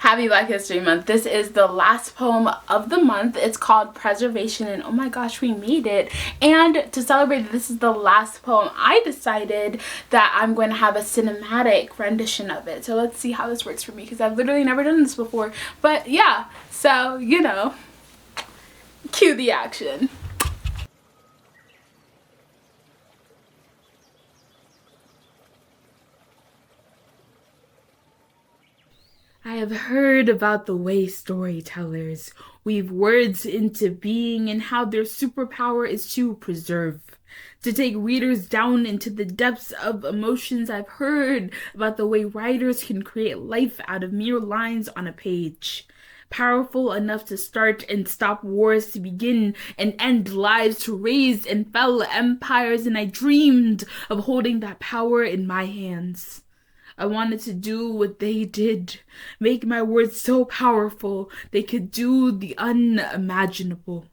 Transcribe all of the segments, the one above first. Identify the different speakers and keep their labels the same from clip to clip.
Speaker 1: Happy Black History Month. This is the last poem of the month. It's called Preservation, and oh my gosh, we made it. And to celebrate that this is the last poem, I decided that I'm going to have a cinematic rendition of it. So let's see how this works for me, because I've literally never done this before. But yeah, so you know, cue the action. I have heard about the way storytellers weave words into being and how their superpower is to preserve, to take readers down into the depths of emotions. I've heard about the way writers can create life out of mere lines on a page, powerful enough to start and stop wars, to begin and end lives, to raise and fell empires, and I dreamed of holding that power in my hands. I wanted to do what they did, make my words so powerful they could do the unimaginable.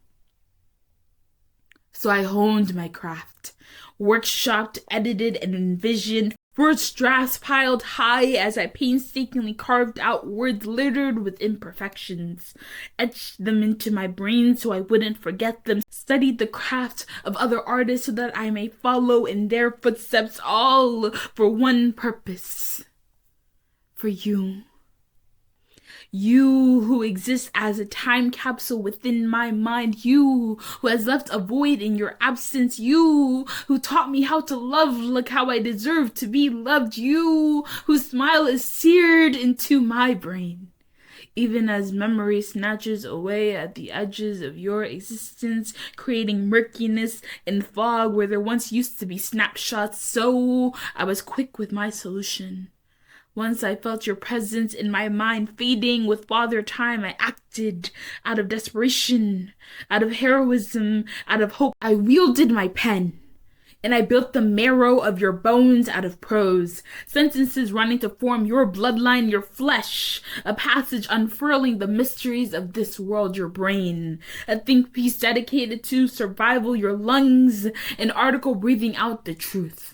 Speaker 1: So I honed my craft, workshopped, edited, and envisioned words drafts piled high as I painstakingly carved out words littered with imperfections, etched them into my brain so I wouldn't forget them, studied the craft of other artists so that I may follow in their footsteps, all for one purpose: for you. You who exist as a time capsule within my mind, you who has left a void in your absence, you who taught me how to love like how I deserve to be loved, you whose smile is seared into my brain. Even as memory snatches away at the edges of your existence, creating murkiness and fog where there once used to be snapshots, so I was quick with my solution. Once I felt your presence in my mind fading with Father Time, I acted out of desperation, out of heroism, out of hope. I wielded my pen, and I built the marrow of your bones out of prose, sentences running to form your bloodline, your flesh, a passage unfurling the mysteries of this world, your brain, a think piece dedicated to survival, your lungs, an article breathing out the truth,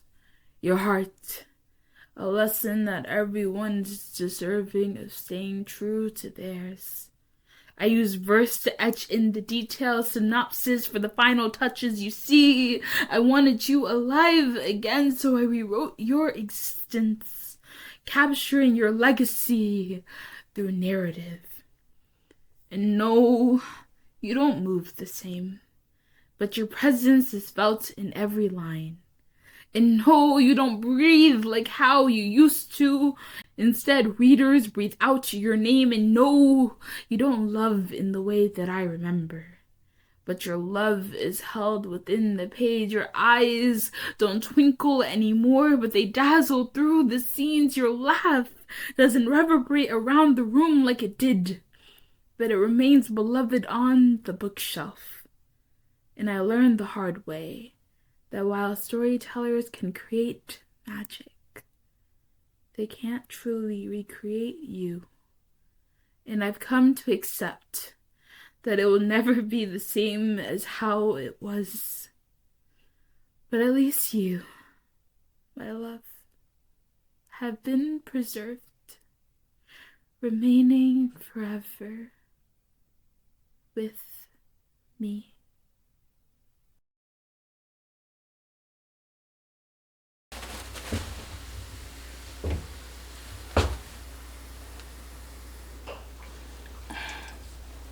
Speaker 1: your heart, a lesson that everyone's deserving of staying true to theirs. I use verse to etch in the details, synopsis for the final touches. You see, I wanted you alive again, so I rewrote your existence, capturing your legacy through narrative. And no, you don't move the same, but your presence is felt in every line. And no, you don't breathe like how you used to. Instead, readers breathe out your name. And no, you don't love in the way that I remember. But your love is held within the page. Your eyes don't twinkle anymore, but they dazzle through the scenes. Your laugh doesn't reverberate around the room like it did, but it remains beloved on the bookshelf. And I learned the hard way that while storytellers can create magic, they can't truly recreate you. And I've come to accept that it will never be the same as how it was. But at least you, my love, have been preserved, remaining forever with me.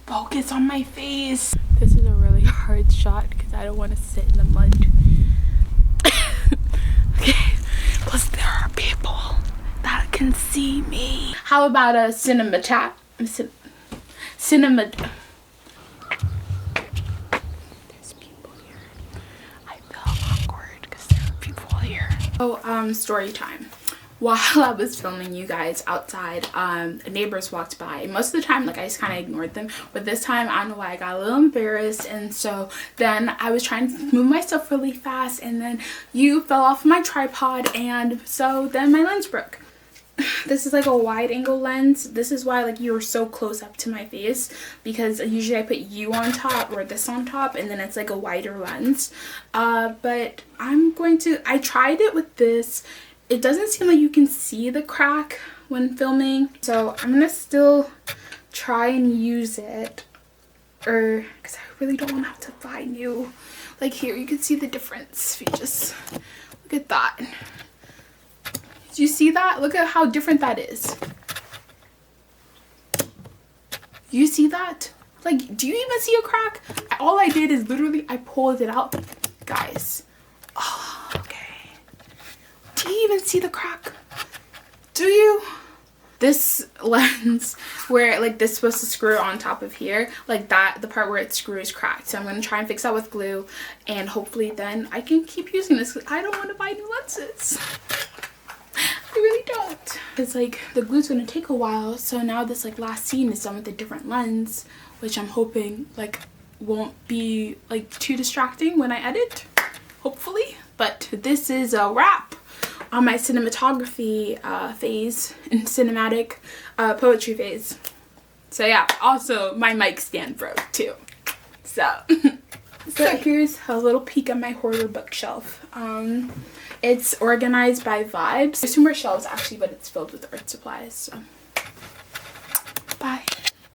Speaker 1: Focus on my face. This is a really hard shot because I don't want to sit in the mud. Okay, plus there are people that can see me. How about a cinema chat? Cinema. There's people here. I feel awkward because there are people here. Oh, story time. While I was filming you guys outside, neighbors walked by. Most of the time, like, I just kind of ignored them. But this time, I don't know why, I got a little embarrassed. And so then I was trying to move my stuff really fast. And then you fell off my tripod. And so then my lens broke. This is like a wide angle lens. This is why, like, you're so close up to my face, because usually I put you on top or this on top, and then it's like a wider lens. But I tried it with this. It doesn't seem like you can see the crack when filming. So I'm gonna still try and use it, or because I really don't want to have to buy new. Like here, you can see the difference. If you just look at that. Do you see that? Look at how different that is. You see that? Like, do you even see a crack? All I did is literally, I pulled it out. Guys. Oh, okay. Do you even see the crack? Do you? This lens where like this is supposed to screw on top of here, like that, the part where it screws cracked. So I'm going to try and fix that with glue, and hopefully then I can keep using this. I don't want to buy new lenses. I really don't. It's like the glue's going to take a while. So now this like last scene is done with a different lens, which I'm hoping like won't be like too distracting when I edit, hopefully. But this is a wrap on my cinematography phase and cinematic poetry phase. So yeah, also my mic stand broke too. So here's a little peek at my hoarder bookshelf. It's organized by vibes. There's 2 more shelves actually, but it's filled with art supplies. So